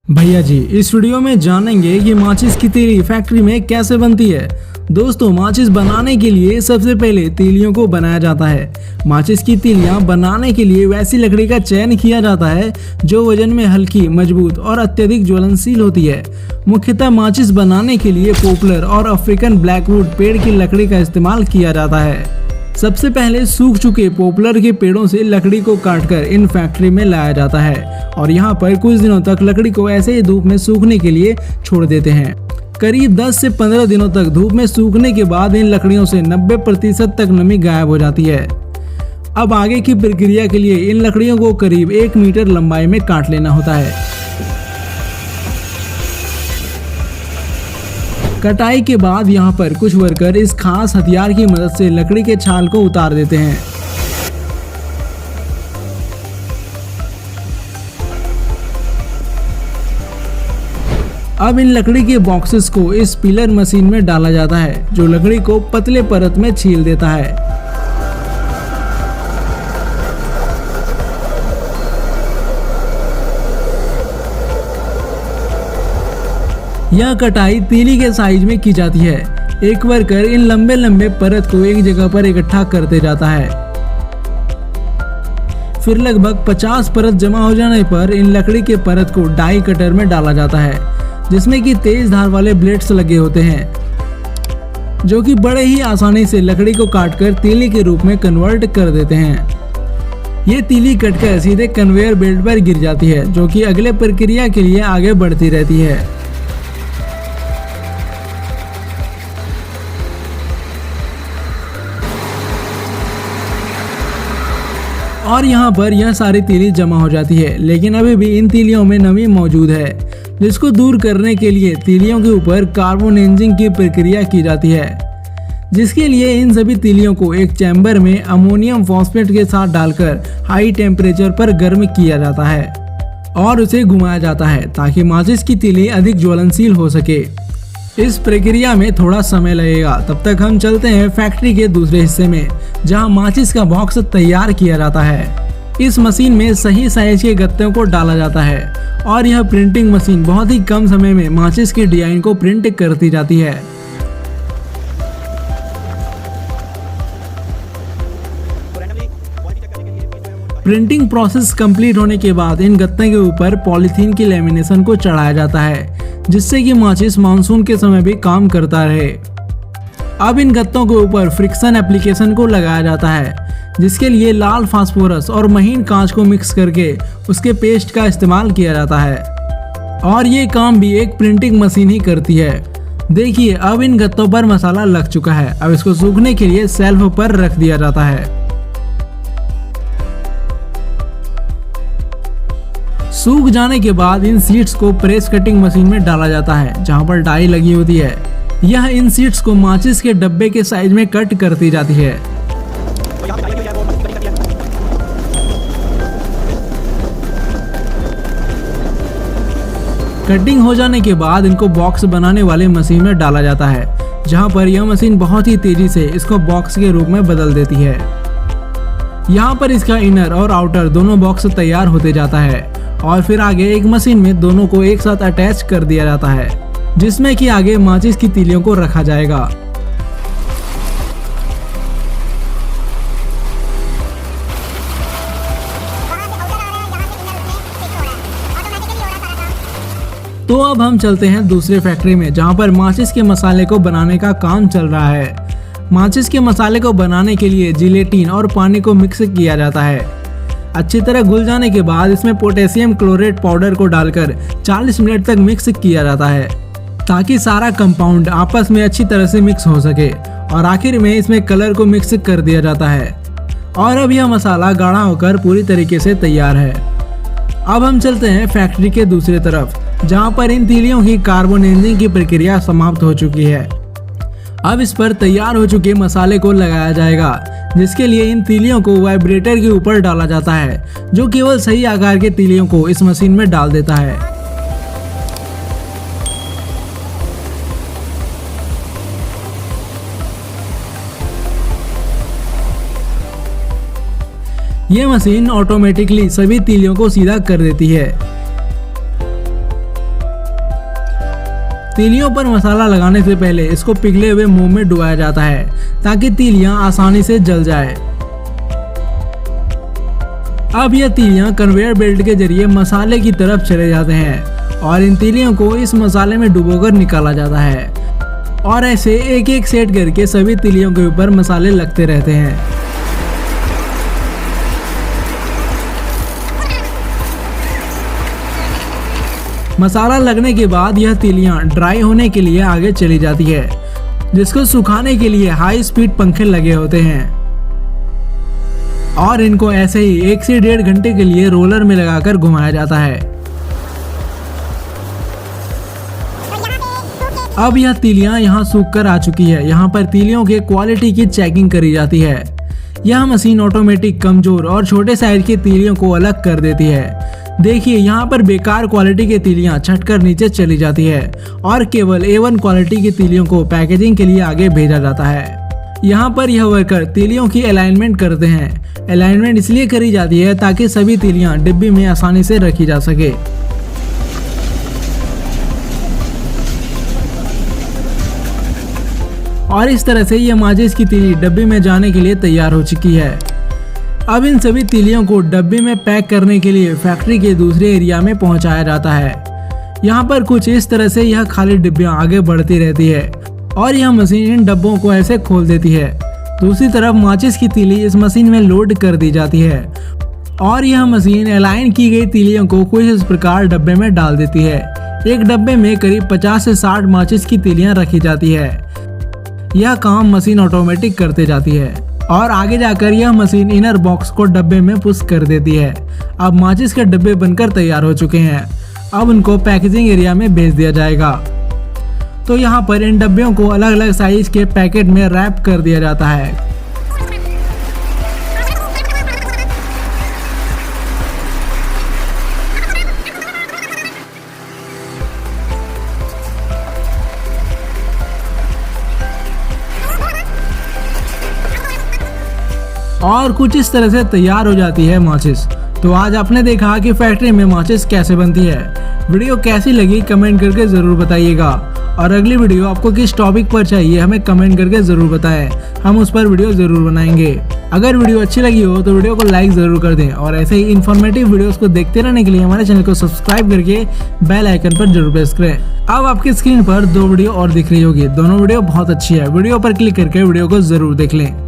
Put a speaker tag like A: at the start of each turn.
A: भैया जी, इस वीडियो में जानेंगे कि माचिस की तीली फैक्ट्री में कैसे बनती है। दोस्तों, माचिस बनाने के लिए सबसे पहले तीलियों को बनाया जाता है। माचिस की तीलियां बनाने के लिए वैसी लकड़ी का चयन किया जाता है जो वजन में हल्की, मजबूत और अत्यधिक ज्वलनशील होती है। मुख्यतः माचिस बनाने के लिए पोपलर और अफ्रीकन ब्लैकवुड पेड़ की लकड़ी का इस्तेमाल किया जाता है। सबसे पहले सूख चुके पोपलर के पेड़ों से लकड़ी को काटकर इन फैक्ट्री में लाया जाता है और यहाँ पर कुछ दिनों तक लकड़ी को ऐसे ही धूप में सूखने के लिए छोड़ देते हैं। करीब 10 से 15 दिनों तक धूप में सूखने के बाद इन लकड़ियों से 90% तक नमी गायब हो जाती है। अब आगे की प्रक्रिया के लिए इन लकड़ियों को करीब 1 मीटर लंबाई में काट लेना होता है। कटाई के बाद यहाँ पर कुछ वर्कर इस खास हथियार की मदद से लकड़ी के छाल को उतार देते हैं। अब इन लकड़ी के बॉक्सेस को इस पिलर मशीन में डाला जाता है जो लकड़ी को पतले परत में छील देता है। यह कटाई तीली के साइज में की जाती है। एक वर्कर इन लंबे लंबे परत को एक जगह पर इकट्ठा करते जाता है। फिर लगभग 50 परत जमा हो जाने पर इन लकड़ी के परत को डाई कटर में डाला जाता है जिसमें कि तेज धार वाले ब्लेड्स लगे होते हैं जो कि बड़े ही आसानी से लकड़ी को काटकर तीली के रूप में कन्वर्ट कर देते हैं। ये तीली कटकर सीधे कन्वेयर बेल्ट पर गिर जाती है जो कि अगले प्रक्रिया के लिए आगे बढ़ती रहती है। और यहाँ पर यह सारी तीली जमा हो जाती है, लेकिन अभी भी इन तीलियों में नमी मौजूद है जिसको दूर करने के लिए तीलियों के ऊपर कार्बन एजिंग की प्रक्रिया की जाती है, जिसके लिए इन सभी तीलियों को एक चैम्बर में अमोनियम फॉस्फेट के साथ डालकर हाई टेम्परेचर पर गर्म किया जाता है और उसे घुमाया जाता है ताकि माचिस की तीली अधिक ज्वलनशील हो सके। इस प्रक्रिया में थोड़ा समय लगेगा। तब तक हम चलते हैं फैक्ट्री के दूसरे हिस्से में जहां माचिस का बॉक्स तैयार किया जाता है। इस मशीन में सही साइज के गत्तों को डाला जाता है और यह प्रिंटिंग मशीन बहुत ही कम समय में माचिस के डिजाइन को प्रिंट करती जाती है। प्रिंटिंग प्रोसेस कंप्लीट होने के बाद इन गत्ते के ऊपर पॉलीथीन की लेमिनेशन को चढ़ाया जाता है जिससे कि माचिस मानसून के समय भी काम करता रहे। अब इन गत्तों के ऊपर फ्रिक्शन एप्लीकेशन को लगाया जाता है जिसके लिए लाल फास्फोरस और महीन कांच को मिक्स करके उसके पेस्ट का इस्तेमाल किया जाता है और ये काम भी एक प्रिंटिंग मशीन ही करती है। देखिए, अब इन गत्तों पर मसाला लग चुका है। अब इसको सूखने के लिए शेल्फ पर रख दिया जाता है। सूख जाने के बाद इन सीड्स को प्रेस कटिंग मशीन में डाला जाता है जहां पर डाई लगी होती है। यह इन सीड्स को माचिस के डब्बे के साइज में कट करती जाती है। कटिंग हो जाने के बाद इनको बॉक्स बनाने वाले मशीन में डाला जाता है जहां पर यह मशीन बहुत ही तेजी से इसको बॉक्स के रूप में बदल देती है। यहाँ पर इसका इनर और आउटर दोनों बॉक्स तैयार होते जाता है और फिर आगे एक मशीन में दोनों को एक साथ अटैच कर दिया जाता है जिसमें कि आगे माचिस की तीलियों को रखा जाएगा। तो अब हम चलते हैं दूसरे फैक्ट्री में जहां पर माचिस के मसाले को बनाने का काम चल रहा है। माचिस के मसाले को बनाने के लिए जिलेटिन और पानी को मिक्स किया जाता है। अच्छी तरह घुल जाने के बाद इसमें पोटेशियम क्लोरेट पाउडर को डालकर 40 मिनट तक मिक्स किया जाता है ताकि सारा कंपाउंड आपस में अच्छी तरह से मिक्स हो सके और आखिर में इसमें कलर को मिक्स कर दिया जाता है और अब यह मसाला गाढ़ा होकर पूरी तरीके से तैयार है। अब हम चलते हैं फैक्ट्री के दूसरी तरफ जहां पर इन तीलियों की कार्बन एजिंग की प्रक्रिया समाप्त हो चुकी है। अब इस पर तैयार हो चुके मसाले को लगाया जाएगा जिसके लिए इन तीलियों को वाइब्रेटर के ऊपर डाला जाता है जो केवल सही आकार के तीलियों को इस मशीन में डाल देता है। यह मशीन ऑटोमेटिकली सभी तीलियों को सीधा कर देती है। तीलियों पर मसाला लगाने से पहले इसको पिघले हुए मोम में डुबाया जाता है ताकि तीलियां आसानी से जल जाए। अब यह तीलियां कन्वेयर बेल्ट के जरिए मसाले की तरफ चले जाते हैं और इन तीलियों को इस मसाले में डुबोकर निकाला जाता है और ऐसे एक एक सेट करके सभी तीलियों के ऊपर मसाले लगते रहते हैं। मसाला लगने के बाद यह तीलियां ड्राई होने के लिए आगे चली जाती है, जिसको सुखाने के लिए हाई स्पीड पंखे लगे होते हैं और इनको ऐसे ही 1 से 1.5 घंटे के लिए रोलर में लगाकर घुमाया जाता है। अब यह तीलियां यहाँ सूख कर आ चुकी है। यहाँ पर तीलियों के क्वालिटी की चेकिंग करी जाती है। यह मशीन ऑटोमेटिक कमजोर और छोटे साइज की तीलियों को अलग कर देती है। देखिए यहाँ पर बेकार क्वालिटी की तीलियां छटकर नीचे चली जाती है और केवल A1 क्वालिटी की तीलियों को पैकेजिंग के लिए आगे भेजा जाता है। यहाँ पर यह वर्कर तीलियों की अलाइनमेंट करते हैं। अलाइनमेंट इसलिए करी जाती है ताकि सभी तीलियां डिब्बी में आसानी से रखी जा सके। और इस तरह से यह माचिस की तीली डब्बी में जाने के लिए तैयार हो चुकी है। अब इन सभी तीलियों को डब्बे में पैक करने के लिए फैक्ट्री के दूसरे एरिया में पहुंचाया जाता है। यहाँ पर कुछ इस तरह से यह खाली डिब्बियां आगे बढ़ती रहती है और यह मशीन इन डब्बों को ऐसे खोल देती है। दूसरी तरफ माचिस की तीली इस मशीन में लोड कर दी जाती है और यह मशीन अलाइन की गई तीलियों को कुछ इस प्रकार डब्बे में डाल देती है। एक डब्बे में करीब 50 से 60 माचिस की तीलियां रखी जाती है। यह काम मशीन ऑटोमेटिक करते जाती है और आगे जाकर यह मशीन इनर बॉक्स को डब्बे में पुश कर देती है। अब माचिस के डब्बे बनकर तैयार हो चुके हैं। अब उनको पैकेजिंग एरिया में भेज दिया जाएगा। तो यहाँ पर इन डब्बियों को अलग अलग साइज के पैकेट में रैप कर दिया जाता है। और कुछ इस तरह से तैयार हो जाती है माचिस। तो आज आपने देखा कि फैक्ट्री में माचिस कैसे बनती है। वीडियो कैसी लगी कमेंट करके जरूर बताइएगा और अगली वीडियो आपको किस टॉपिक पर चाहिए हमें कमेंट करके जरूर बताएं, हम उस पर वीडियो जरूर बनाएंगे। अगर वीडियो अच्छी लगी हो तो वीडियो को लाइक जरूर कर दें और ऐसे ही इन्फॉर्मेटिव वीडियोस को देखते रहने के लिए हमारे चैनल को सब्सक्राइब करके बेल आइकन पर जरूर प्रेस करें। अब आपकी स्क्रीन पर 2 वीडियो और दिख रही होगी। दोनों वीडियो बहुत अच्छी है। वीडियो पर क्लिक करके वीडियो को जरूर देख लें।